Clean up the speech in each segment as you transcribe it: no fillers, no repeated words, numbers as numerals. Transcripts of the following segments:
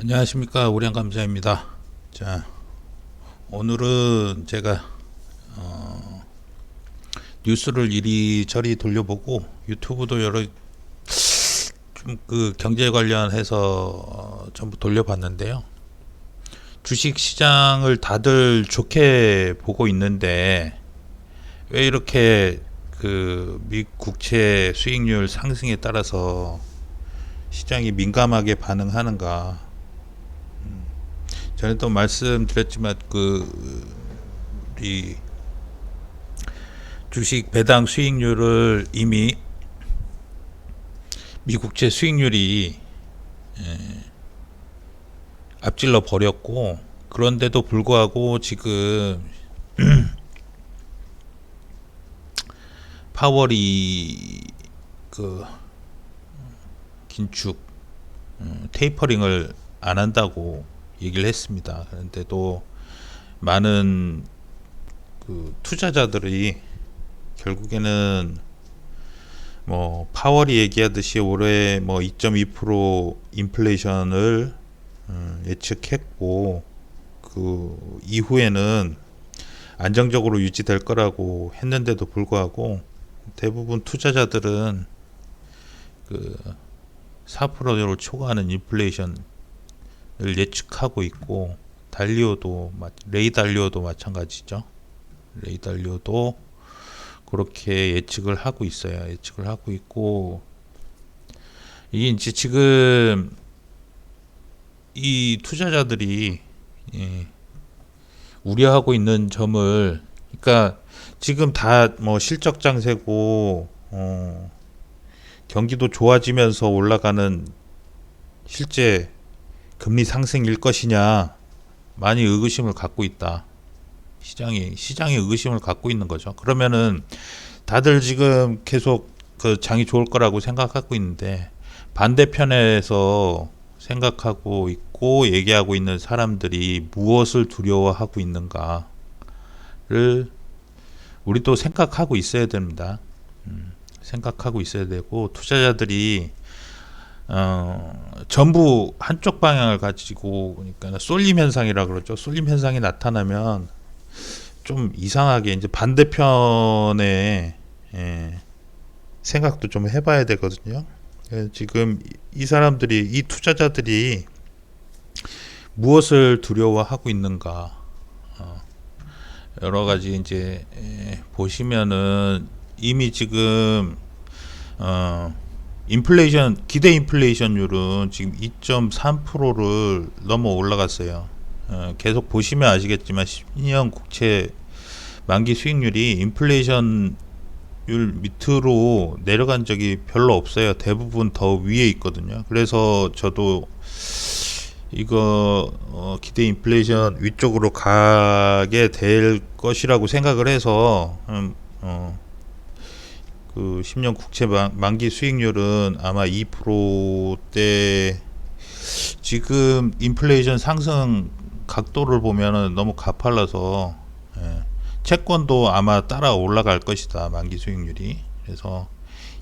안녕하십니까, 우량감사입니다. 자, 오늘은 제가 뉴스를 이리저리 돌려보고 유튜브도 여러 좀 그 경제 관련해서 전부 돌려봤는데요. 주식 시장을 다들 좋게 보고 있는데 왜 이렇게 그 미 국채 수익률 상승에 따라서 시장이 민감하게 반응하는가? 전에 또 말씀드렸지만 우리 주식 배당 수익률을 이미 미국채 수익률이 앞질러 버렸고, 그런데도 불구하고 지금 파월이 그 긴축 테이퍼링을 안 한다고 얘기를 했습니다. 그런데도 많은 그 투자자들이 결국에는 뭐 파월이 얘기하듯이 올해 뭐 2.2% 인플레이션을 예측했고, 그 이후에는 안정적으로 유지될 거라고 했는데도 불구하고 대부분 투자자들은 그 4%를 초과하는 인플레이션을 예측하고 있고, 레이 달리오도 마찬가지죠. 레이 달리오도 그렇게 예측을 하고 있어요. 예측을 하고 있고, 이게 이제 지금 이 투자자들이 우려하고 있는 점을, 그러니까 지금 다 뭐 실적 장세고 경기도 좋아지면서 올라가는 실제 금리 상승일 것이냐, 많이 의구심을 갖고 있다. 시장이 의구심을 갖고 있는 거죠. 그러면은 다들 지금 계속 그 장이 좋을 거라고 생각하고 있는데, 반대편에서 생각하고 있고 얘기하고 있는 사람들이 무엇을 두려워하고 있는가를 우리 또 생각하고 있어야 됩니다. 생각하고 있어야 되고, 투자자들이 전부 한쪽 방향을 가지고, 그러니까 쏠림 현상이라 그러죠. 쏠림 현상이 나타나면 좀 이상하게 이제 반대편에 생각도 좀 해봐야 되거든요. 지금 이 투자자들이 무엇을 두려워하고 있는가, 여러 가지 이제 보시면은 이미 지금 기대 인플레이션율은 지금 2.3%를 넘어 올라갔어요. 계속 보시면 아시겠지만 10년 국채 만기 수익률이 인플레이션율 밑으로 내려간 적이 별로 없어요. 대부분 더 위에 있거든요. 그래서 저도 이거 기대 인플레이션 위쪽으로 가게 될 것이라고 생각을 해서 그 10년 국채 만기 수익률은 아마 2%대, 지금 인플레이션 상승 각도를 보면은 너무 가팔라서 채권도 아마 따라 올라갈 것이다, 만기 수익률이. 그래서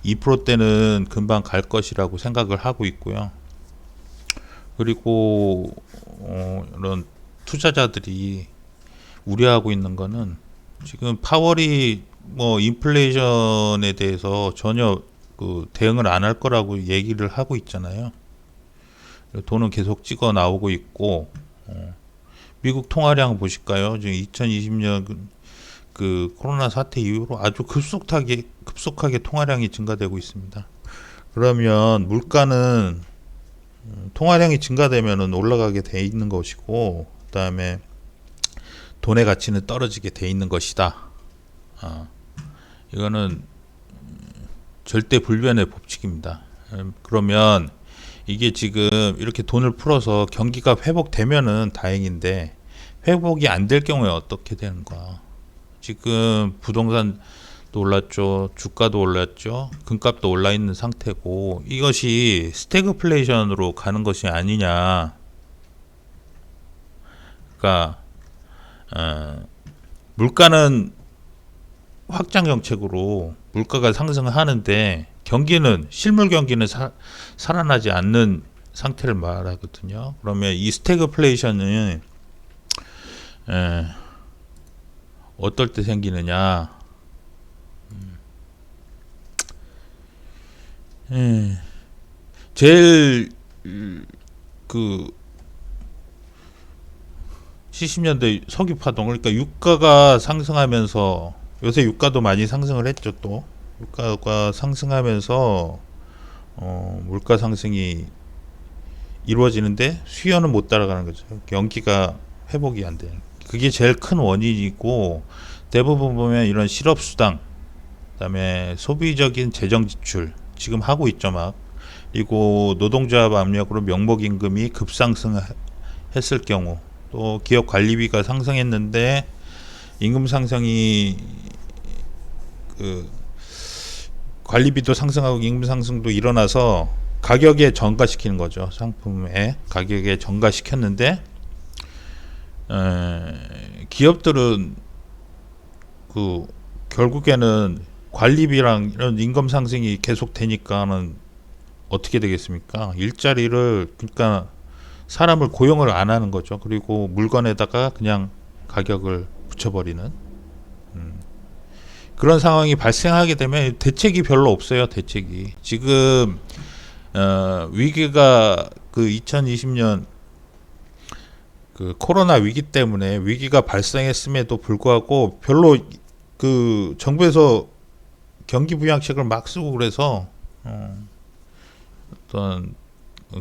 2%대는 금방 갈 것이라고 생각을 하고 있고요. 그리고 이런 투자자들이 우려하고 있는 거는, 지금 파월이 뭐 인플레이션에 대해서 전혀 그 대응을 안 할 거라고 얘기를 하고 있잖아요. 돈은 계속 찍어 나오고 있고, 미국 통화량 보실까요? 지금 2020년 그 코로나 사태 이후로 아주 급속하게 통화량이 증가되고 있습니다. 그러면 물가는 통화량이 증가되면은 올라가게 돼 있는 것이고, 그다음에 돈의 가치는 떨어지게 돼 있는 것이다. 이거는 절대 불변의 법칙입니다. 그러면 이게 지금 이렇게 돈을 풀어서 경기가 회복되면은 다행인데, 회복이 안 될 경우에 어떻게 되는가? 지금 부동산도 올랐죠, 주가도 올랐죠, 금값도 올라 있는 상태고, 이것이 스태그플레이션으로 가는 것이 아니냐. 그러니까 물가는 확장 정책으로 물가가 상승을 하는데, 실물 경기는 살아나지 않는 상태를 말하거든요. 그러면 이 스태그플레이션은 어떨 때 생기느냐? 제일 그 70년대 석유 파동, 그러니까 유가가 상승하면서, 요새 유가도 많이 상승을 했죠. 또 유가가 상승하면서 물가 상승이 이루어지는데 수요는 못 따라가는 거죠. 경기가 회복이 안 돼요. 그게 제일 큰 원인이고, 대부분 보면 이런 실업수당, 그다음에 소비적인 재정 지출 지금 하고 있죠. 막 그리고 노동조합 압력으로 명목임금이 급상승했을 경우, 또 기업 관리비가 상승했는데 임금 상승이 그 관리비도 상승하고 임금 상승도 일어나서 가격에 전가시키는 거죠. 상품의 가격에 전가시켰는데 기업들은 그 결국에는 관리비랑 이런 임금 상승이 계속 되니까는 어떻게 되겠습니까? 일자리를, 그러니까 사람을 고용을 안 하는 거죠. 그리고 물건에다가 그냥 가격을 붙여버리는 그런 상황이 발생하게 되면 대책이 별로 없어요. 대책이 지금 위기가 그 2020년 그 코로나 위기 때문에 위기가 발생했음에도 불구하고 별로 그 정부에서 경기 부양책을 막 쓰고 그래서 어떤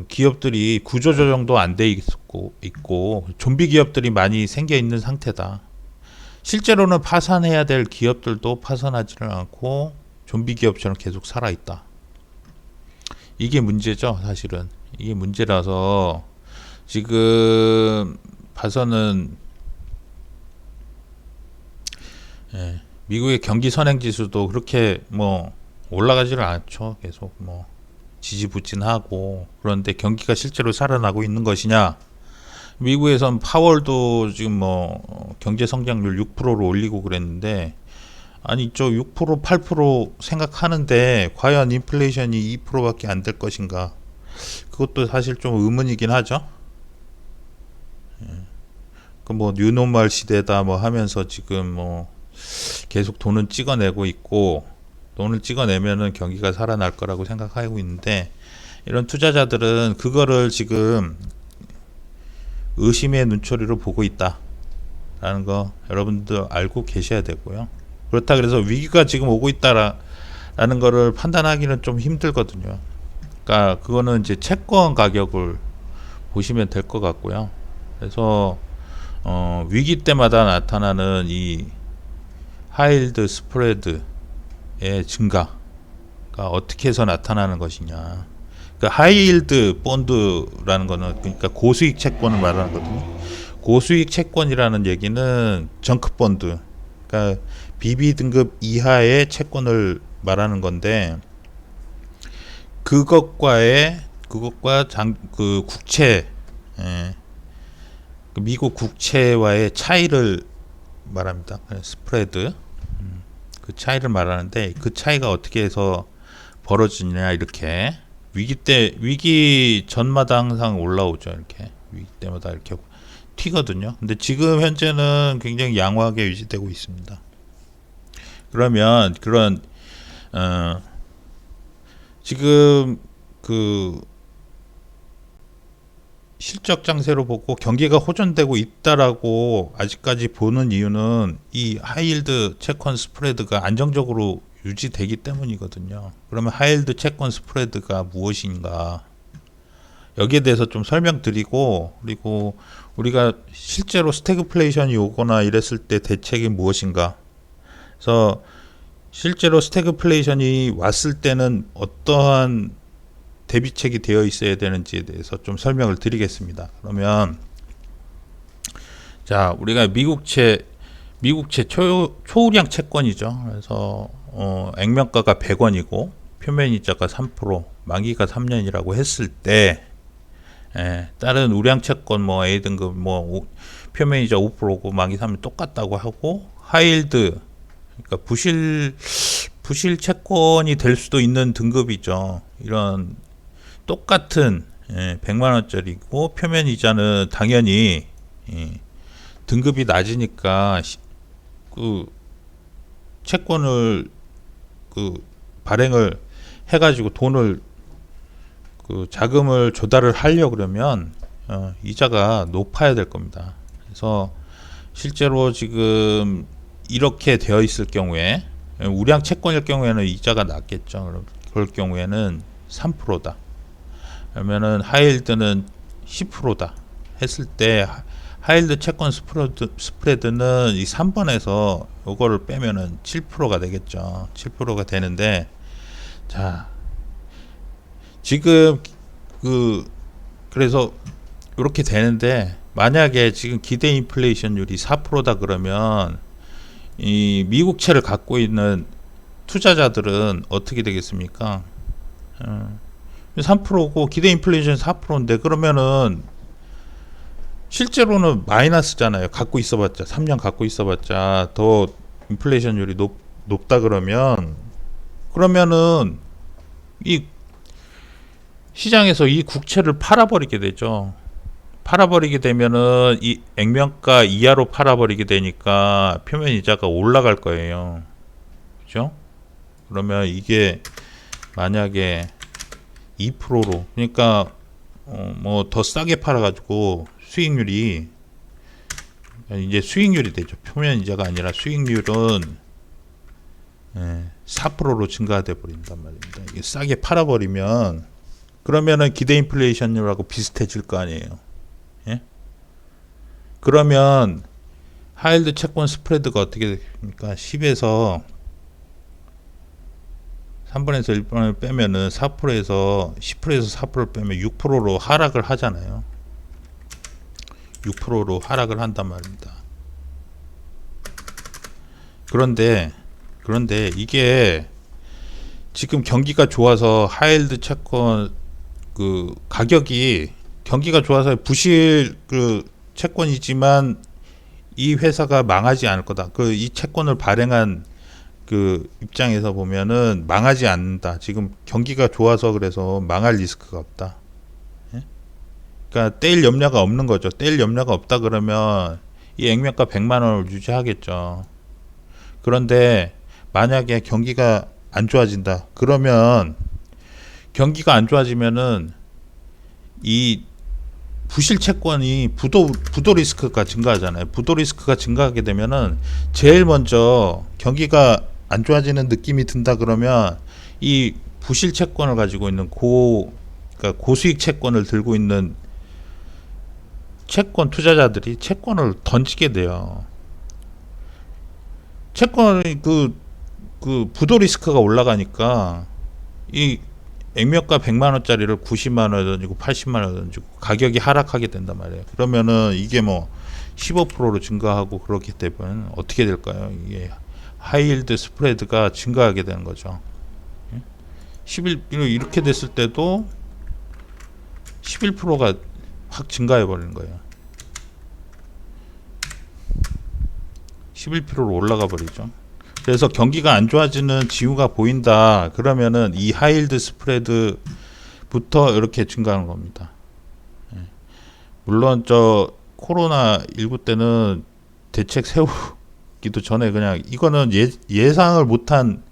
기업들이 구조조정도 안 돼 있고 좀비 기업들이 많이 생겨 있는 상태다. 실제로는 파산해야 될 기업들도 파산하지는 않고 좀비 기업처럼 계속 살아 있다. 이게 문제죠. 사실은 이게 문제라서 지금 봐서는 미국의 경기 선행 지수도 그렇게 뭐 올라가지를 않죠. 계속 뭐 지지부진하고. 그런데 경기가 실제로 살아나고 있는 것이냐? 미국에선 파월도 지금 뭐 경제 성장률 6%로 올리고 그랬는데, 아니 저 6% 8% 생각하는데 과연 인플레이션이 2%밖에 안 될 것인가? 그것도 사실 좀 의문이긴 하죠. 그 뭐 뉴노멀 시대다 뭐 하면서 지금 뭐 계속 돈은 찍어내고 있고, 돈을 찍어내면은 경기가 살아날 거라고 생각하고 있는데, 이런 투자자들은 그거를 지금 의심의 눈초리로 보고 있다라는 거 여러분들 알고 계셔야 되고요. 그렇다 그래서 위기가 지금 오고 있다라는 거를 판단하기는 좀 힘들거든요. 그러니까 그거는 이제 채권 가격을 보시면 될 것 같고요. 그래서 위기 때마다 나타나는 이 하이힐드 스프레드의 증가가 어떻게 해서 나타나는 것이냐. 그러니까 하이힐드 본드라는 거는 그러니까 고수익 채권을 말하는 거거든요. 고수익 채권이라는 얘기는 정크 본드, 그러니까 BB 등급 이하의 채권을 말하는 건데, 그것과 그 국채, 미국 국채와의 차이를 말합니다. 스프레드, 그 차이를 말하는데, 그 차이가 어떻게 해서 벌어지냐. 이렇게 위기 전마다 항상 올라오죠. 이렇게 위기 때마다 이렇게 튀거든요. 근데 지금 현재는 굉장히 양호하게 유지되고 있습니다. 그러면 그런 지금 그 실적 장세로 보고 경기가 호전되고 있다라고 아직까지 보는 이유는 이 하이힐드 채권 스프레드가 안정적으로 유지되기 때문이거든요. 그러면 하이힐드 채권 스프레드가 무엇인가, 여기에 대해서 좀 설명드리고, 그리고 우리가 실제로 스태그플레이션이 오거나 이랬을 때 대책이 무엇인가, 그래서 실제로 스태그플레이션이 왔을 때는 어떠한 대비책이 되어 있어야 되는지에 대해서 좀 설명을 드리겠습니다. 그러면 자, 우리가 미국채 초우량 채권이죠. 그래서 액면가가 100원이고 표면이자가 3%, 만기가 3년이라고 했을 때, 다른 우량 채권 뭐 A 등급 뭐 표면이자 5%고 만기 3년 똑같다고 하고, 하이힐드, 그러니까 부실 채권이 될 수도 있는 등급이죠. 이런 똑같은 예, 100만 원짜리고 표면 이자는 당연히 등급이 낮으니까 그 채권을 그 발행을 해가지고 돈을 그 자금을 조달을 하려 그러면 이자가 높아야 될 겁니다. 그래서 실제로 지금 이렇게 되어 있을 경우에 우량 채권일 경우에는 이자가 낮겠죠. 그럴 경우에는 3%다. 그러면은 하이힐드는 10%다 했을 때 하이힐드 채권 스프레드는 이 3번에서 요거를 빼면은 7%가 되겠죠. 7%가 되는데, 자 지금 그래서 이렇게 되는데, 만약에 지금 기대 인플레이션율이 4%다 그러면 이 미국채를 갖고 있는 투자자들은 어떻게 되겠습니까? 3%고 기대 인플레이션 4%인데 그러면은 실제로는 마이너스잖아요. 갖고 있어봤자 3년 갖고 있어봤자 더 인플레이션율이 높다 그러면은 이 시장에서 이 국채를 팔아버리게 되죠. 팔아버리게 되면은 이 액면가 이하로 팔아버리게 되니까 표면 이자가 올라갈 거예요. 그죠? 그러면 이게 만약에 2%로, 그러니까 뭐 더 싸게 팔아가지고 수익률이 이제 수익률이 되죠. 표면 이자가 아니라 수익률은 4%로 증가돼 버린단 말입니다. 이게 싸게 팔아버리면 그러면은 기대 인플레이션율하고 비슷해질 거 아니에요. 예? 그러면 하이힐드 채권 스프레드가 어떻게 됩니까? 10에서 3분에서 1분을 빼면은 4%에서 10%에서 4%를 빼면 6%로 하락을 하잖아요. 6%로 하락을 한단 말입니다. 그런데 이게 지금 경기가 좋아서 하이힐드 채권 그 가격이 경기가 좋아서 부실 그 채권이지만 이 회사가 망하지 않을 거다. 그 이 채권을 발행한 그 입장에서 보면은 망하지 않는다. 지금 경기가 좋아서 그래서 망할 리스크가 없다. 예? 그러니까 떼일 염려가 없는 거죠. 떼일 염려가 없다 그러면 이 액면가 100만 원을 유지하겠죠. 그런데 만약에 경기가 안 좋아진다. 그러면 경기가 안 좋아지면은 이 부실 채권이 부도 리스크가 증가하잖아요. 부도 리스크가 증가하게 되면은 제일 먼저 경기가 안 좋아지는 느낌이 든다 그러면 이 부실 채권을 가지고 있는 그러니까 고수익 채권을 들고 있는 채권 투자자들이 채권을 던지게 돼요. 채권이 그 부도 리스크가 올라가니까 이 액면가 100만 원짜리를 90만 원에 던지고 80만 원에 던지고 가격이 하락하게 된단 말이에요. 그러면은 이게 뭐 15%로 증가하고 그렇기 때문에 어떻게 될까요? 이게 하이힐드 스프레드가 증가하게 되는 거죠. 11 이렇게 됐을 때도 11%가 확 증가해 버리는 거예요. 11%로 올라가 버리죠. 그래서 경기가 안 좋아지는 징후가 보인다 그러면은 이 하이힐드 스프레드부터 이렇게 증가하는 겁니다. 물론 저 코로나 19 때는 대책 세우기도 전에 그냥 이거는 예상을 못한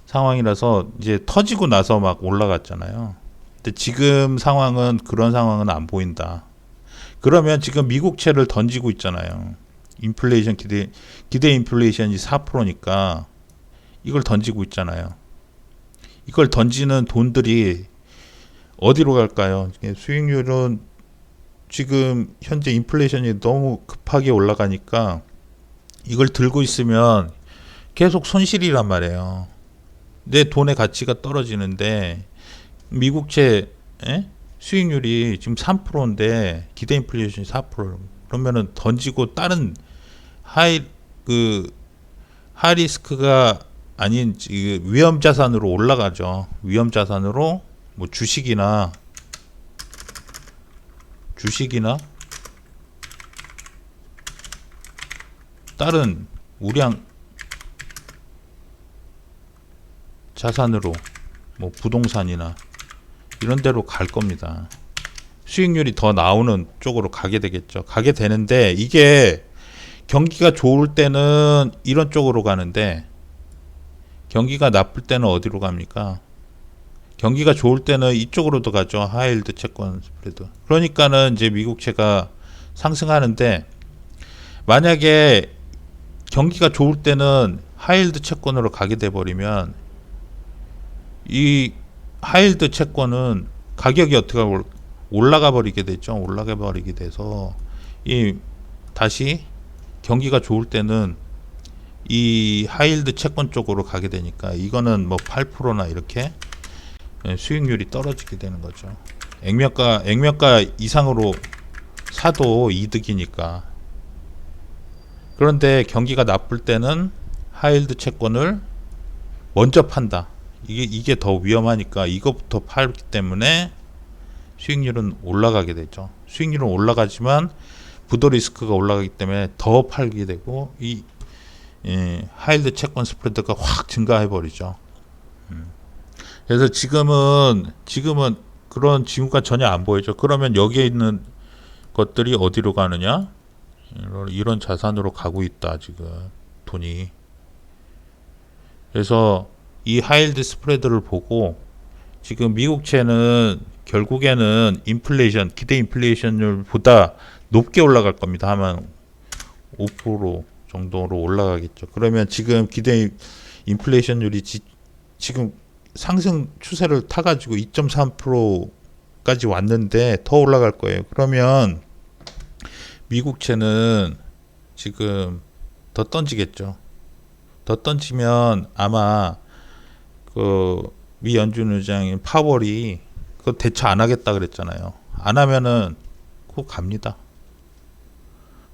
상황이라서 이제 터지고 나서 막 올라갔잖아요. 근데 지금 상황은 그런 상황은 안 보인다. 그러면 지금 미국채를 던지고 있잖아요. 인플레이션 기대 인플레이션이 4%니까 이걸 던지고 있잖아요. 이걸 던지는 돈들이 어디로 갈까요? 수익률은 지금 현재 인플레이션이 너무 급하게 올라가니까 이걸 들고 있으면 계속 손실이란 말이에요. 내 돈의 가치가 떨어지는데 미국채 수익률이 지금 3%인데 기대 인플레이션이 4%. 그러면은 던지고 다른 하이리스크가 아닌 위험 자산으로 올라가죠. 위험 자산으로 뭐 주식이나 다른 우량 자산으로 뭐 부동산이나 이런 데로 갈 겁니다. 수익률이 더 나오는 쪽으로 가게 되겠죠. 가게 되는데 이게 경기가 좋을 때는 이런 쪽으로 가는데 경기가 나쁠 때는 어디로 갑니까? 경기가 좋을 때는 이쪽으로도 가죠. 하이힐드 채권 스프레드. 그러니까는 이제 미국채가 상승하는데 만약에 경기가 좋을 때는 하이힐드 채권으로 가게 돼 버리면 이 하이힐드 채권은 가격이 어떻게 올라가 버리게 되죠. 올라가 버리게 돼서 이 다시 경기가 좋을 때는 이 하이힐드 채권 쪽으로 가게 되니까 이거는 뭐 8%나 이렇게 수익률이 떨어지게 되는 거죠. 액면가 이상으로 사도 이득이니까. 그런데 경기가 나쁠 때는 하이힐드 채권을 먼저 판다. 이게 더 위험하니까 이것부터 팔기 때문에 수익률은 올라가게 되죠. 수익률은 올라가지만 부도 리스크가 올라가기 때문에 더 팔게 되고 이 하이힐드 채권 스프레드가 확 증가해 버리죠. 그래서 지금은 그런 징후가 전혀 안 보이죠. 그러면 여기에 있는 것들이 어디로 가느냐? 이런 자산으로 가고 있다 지금 돈이. 그래서 이 하이힐드 스프레드를 보고 지금 미국채는 결국에는 인플레이션, 기대 인플레이션율보다 높게 올라갈 겁니다. 하면 5% 정도로 올라가겠죠. 그러면 지금 기대 인플레이션율이 지금 상승 추세를 타가지고 2.3%까지 왔는데 더 올라갈 거예요. 그러면 미국채는 지금 더 던지겠죠. 더 던지면 아마 그 미 연준 의장인 파월이 그거 대처 안 하겠다 그랬잖아요. 안 하면은 그거 갑니다.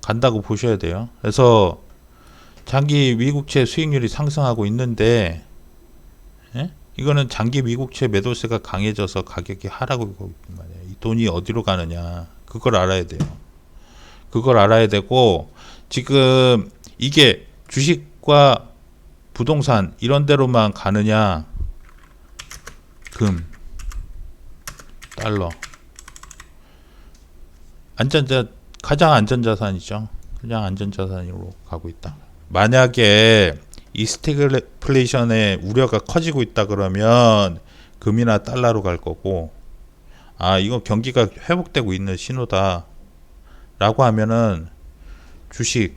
간다고 보셔야 돼요. 그래서 장기 미국채 수익률이 상승하고 있는데 이거는 장기 미국채 매도세가 강해져서 가격이 하락하고 있단 말이에요. 이 돈이 어디로 가느냐 그걸 알아야 돼요. 그걸 알아야 되고 지금 이게 주식과 부동산 이런 데로만 가느냐 금, 달러 가장 안전자산이죠. 가장 안전자산으로 가고 있다. 만약에 이 스태그플레이션의 우려가 커지고 있다 그러면 금이나 달러로 갈 거고 이거 경기가 회복되고 있는 신호다 라고 하면은 주식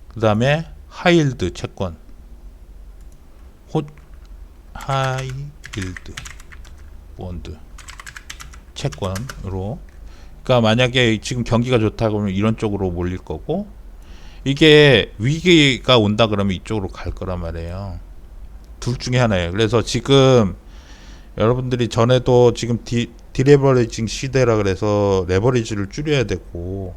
그 다음에 하이힐드 채권 하이힐드 본드 채권으로 그러니까 만약에 지금 경기가 좋다 그러면 이런 쪽으로 몰릴 거고 이게 위기가 온다 그러면 이쪽으로 갈 거란 말이에요. 둘 중에 하나예요. 그래서 지금 여러분들이 전에도 지금 디레버리징 시대라 그래서 레버리지를 줄여야 되고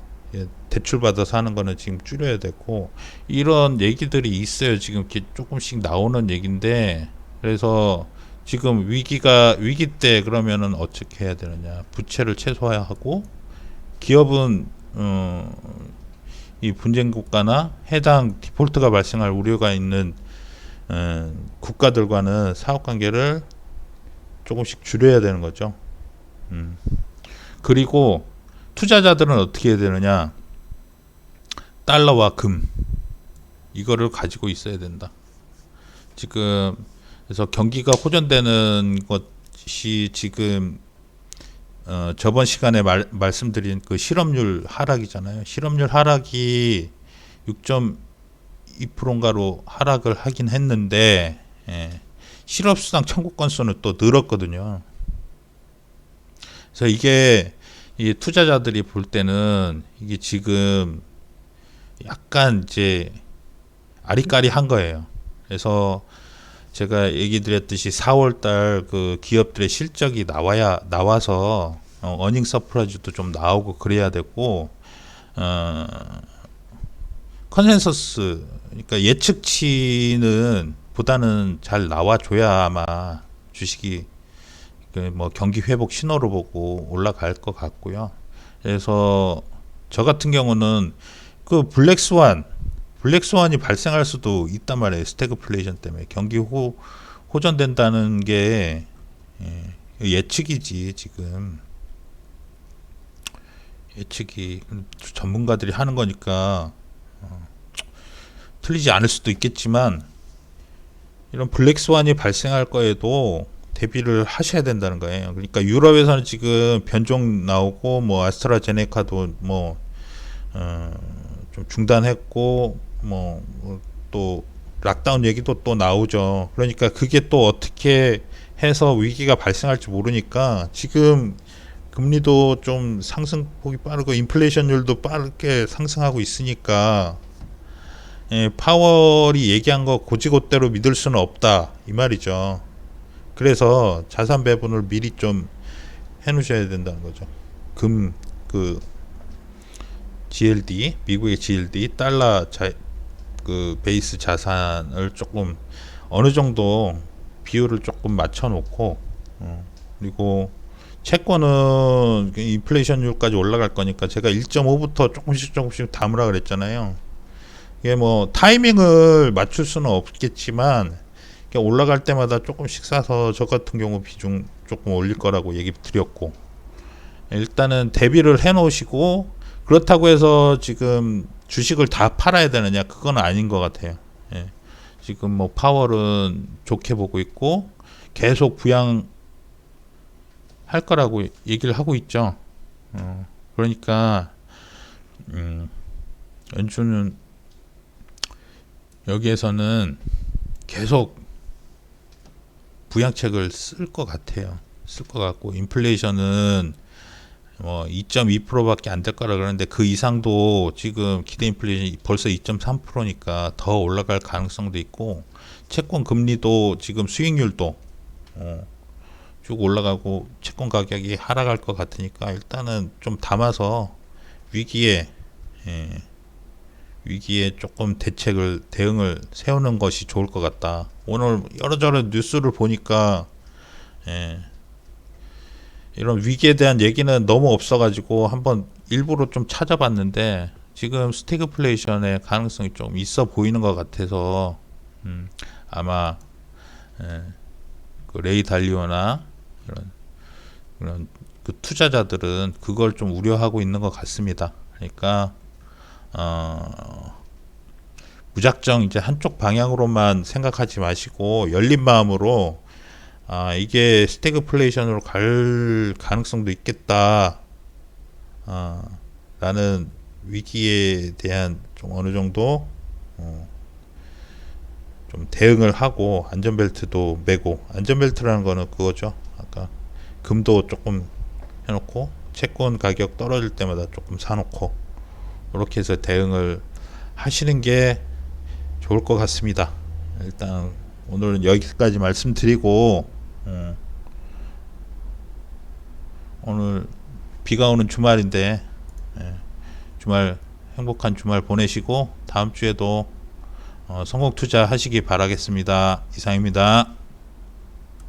대출 받아서 하는 거는 지금 줄여야 되고 이런 얘기들이 있어요. 지금 조금씩 나오는 얘기인데 그래서 지금 위기 때 그러면은 어떻게 해야 되느냐? 부채를 최소화하고 기업은 이 분쟁 국가나 해당 디폴트가 발생할 우려가 있는 국가들과는 사업 관계를 조금씩 줄여야 되는 거죠. 그리고 투자자들은 어떻게 해야 되느냐? 달러와 금 이거를 가지고 있어야 된다. 지금 그래서 경기가 호전되는 것이 지금 저번 시간에 말씀드린 그 실업률 하락이잖아요. 실업률 하락이 6.2%인가로 하락을 하긴 했는데 실업수당 청구 건수는 또 늘었거든요. 그래서 이게 이 투자자들이 볼 때는 이게 지금 약간 이제 아리까리한 거예요. 그래서 제가 얘기 드렸듯이 4월달 그 기업들의 실적이 나와서 어닝 서프라이즈도 좀 나오고 그래야 되고 컨센서스 그러니까 예측치는 보다는 잘 나와줘야 아마 주식이 뭐 경기 회복 신호를 보고 올라갈 것 같고요. 그래서 저 같은 경우는 그 블랙스완이 발생할 수도 있단 말이에요. 스태그플레이션 때문에 경기 호전된다는 게 예측이지 지금. 예측이 전문가들이 하는 거니까 틀리지 않을 수도 있겠지만 이런 블랙스완이 발생할 거에도 대비를 하셔야 된다는 거예요. 그러니까 유럽에서는 지금 변종 나오고 뭐 아스트라제네카도 뭐 좀 중단했고 뭐 또 락다운 얘기도 또 나오죠. 그러니까 그게 또 어떻게 해서 위기가 발생할지 모르니까 지금 금리도 좀 상승폭이 빠르고 인플레이션율도 빠르게 상승하고 있으니까 파월이 얘기한 거 고지고대로 믿을 수는 없다 이 말이죠. 그래서 자산 배분을 미리 좀 해놓으셔야 된다는 거죠. 그 GLD 미국의 GLD 달러 그 베이스 자산을 조금 어느 정도 비율을 조금 맞춰놓고 그리고 채권은 인플레이션율까지 올라갈 거니까 제가 1.5부터 조금씩 담으라 그랬잖아요. 이게 뭐 타이밍을 맞출 수는 없겠지만 올라갈 때마다 조금씩 사서 저 같은 경우 비중 조금 올릴 거라고 얘기 드렸고, 일단은 대비를 해 놓으시고, 그렇다고 해서 지금 주식을 다 팔아야 되느냐, 그건 아닌 것 같아요. 예. 지금 뭐 파월은 좋게 보고 있고 계속 부양할 거라고 얘기를 하고 있죠. 그러니까 연준은 여기에서는 계속 부양책을 쓸 것 같아요. 쓸 것 같고, 인플레이션은 뭐 2.2%밖에 안 될 거라 그러는데 그 이상도 지금 기대 인플레이션이 벌써 2.3%니까 더 올라갈 가능성도 있고, 채권 금리도 지금 수익률도 쭉 올라가고 채권 가격이 하락할 것 같으니까 일단은 좀 담아서 위기에 조금 대응을 세우는 것이 좋을 것 같다. 오늘 여러저러 뉴스를 보니까 이런 위기에 대한 얘기는 너무 없어가지고 한번 일부러 좀 찾아봤는데 지금 스태그플레이션의 가능성이 좀 있어 보이는 것 같아서 아마 그 레이 달리오나 이런 그 투자자들은 그걸 좀 우려하고 있는 것 같습니다. 그러니까 무작정 이제 한쪽 방향으로만 생각하지 마시고 열린 마음으로 이게 스태그플레이션으로 갈 가능성도 있겠다 라는 위기에 대한 좀 어느 정도 좀 대응을 하고 안전벨트도 매고, 안전벨트라는 거는 그거죠. 아까 금도 조금 해놓고 채권 가격 떨어질 때마다 조금 사놓고 이렇게 해서 대응을 하시는 게 좋을 것 같습니다. 일단 오늘은 여기까지 말씀드리고 오늘 비가 오는 주말인데 주말 행복한 주말 보내시고 다음 주에도 성공 투자 하시기 바라겠습니다. 이상입니다.